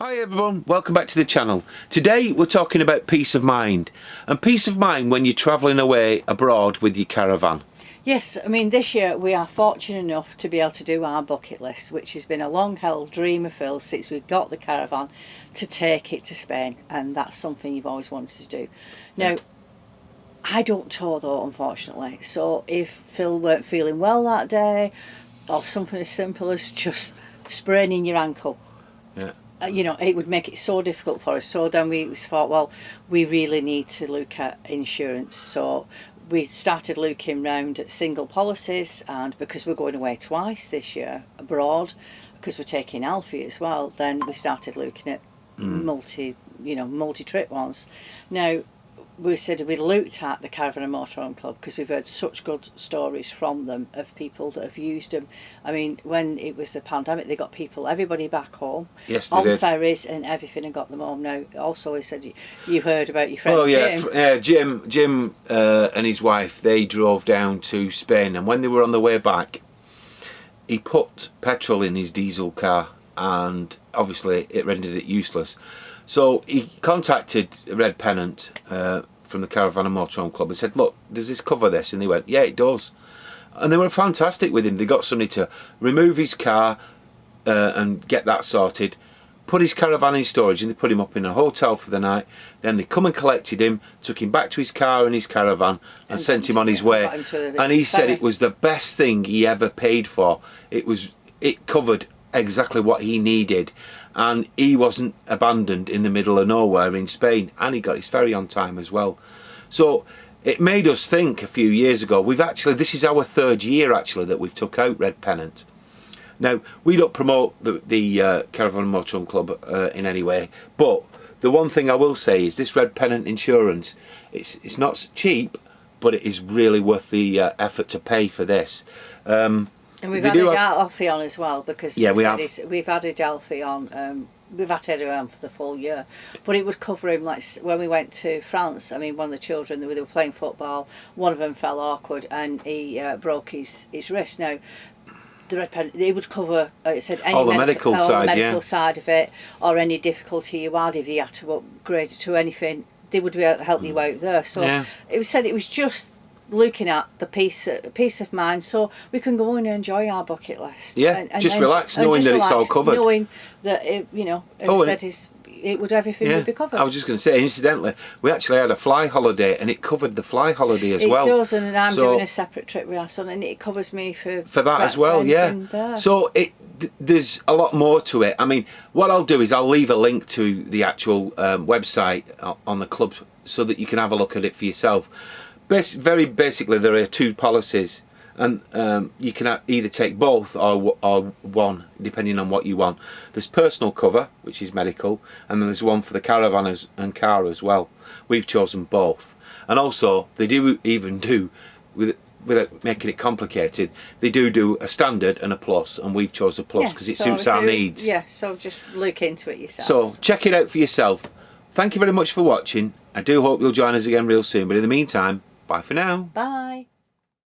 Hi everyone, welcome back to the channel. Today we're talking about peace of mind, and peace of mind when you're travelling away abroad with your caravan. Yes, I mean this year we are fortunate enough to be able to do our bucket list, which has been a long held dream of Phil since we got the caravan, to take it to Spain, and that's something you've always wanted to do. Now, I don't tour though, unfortunately, so if Phil weren't feeling well that day, or something as simple as just spraining your ankle, you know, it would make it so difficult for us. So then we thought, well, we really need to look at insurance. So we started looking round at single policies, and because we're going away twice this year abroad, because we're taking Alfie as well, then we started looking at multi-trip ones. Now, we said we looked at the Caravan and Motorhome Club because we've heard such good stories from them of people that have used them. I mean, when it was the pandemic, they got everybody back home, yes, on did. ferries and everything, and got them home. Now, also, he said you heard about your friend Jim. Jim and his wife, they drove down to Spain, and when they were on the way back, he put petrol in his diesel car, and obviously it rendered it useless. So he contacted Red Pennant from the Caravan and Motorhome Club and said, look, does this cover this? And they went, yeah, it does. And they were fantastic with him. They got somebody to remove his car and get that sorted, put his caravan in storage, and they put him up in a hotel for the night. Then they come and collected him, took him back to his car and his caravan, and sent him on his way. And he said it was the best thing he ever paid for. It covered exactly what he needed, and he wasn't abandoned in the middle of nowhere in Spain, and he got his ferry on time as well. So it made us think a few years ago. This is our third year actually that we've took out Red Pennant. Now, we don't promote the Caravan and Motorhome Club in any way, but the one thing I will say is this Red Pennant insurance, it's not cheap, but it is really worth the effort to pay for this. And we've added Alfie on as well, because we've added Alfie on. We've had Eddie on for the full year, but it would cover him. Like when we went to France, I mean, one of the children, they were playing football, one of them fell awkward and he broke his wrist. Now, the Red Pennant, it would cover, it said any medical side of it, or any difficulty you had if you had to upgrade to anything, they would be able to help you out there. So it was said it was just looking at the peace of mind, so we can go and enjoy our bucket list. And relax, knowing that it's all covered. Knowing that everything would be covered. I was just going to say, incidentally, we actually had a fly holiday, and it covered the fly holiday as well. It does, and I'm doing a separate trip with our son, and it covers me for that as well. So there's a lot more to it. I mean, what I'll do is I'll leave a link to the actual website on the club so that you can have a look at it for yourself. Very basically, there are two policies, and you can either take both or one, depending on what you want. There's personal cover, which is medical, and then there's one for the caravan and car as well. We've chosen both, and also they do even do, without making it complicated, they do a standard and a plus, and we've chosen a plus because it suits our needs. Yeah, so just look into it yourself. So check it out for yourself. Thank you very much for watching. I do hope you'll join us again real soon, but in the meantime, bye for now. Bye.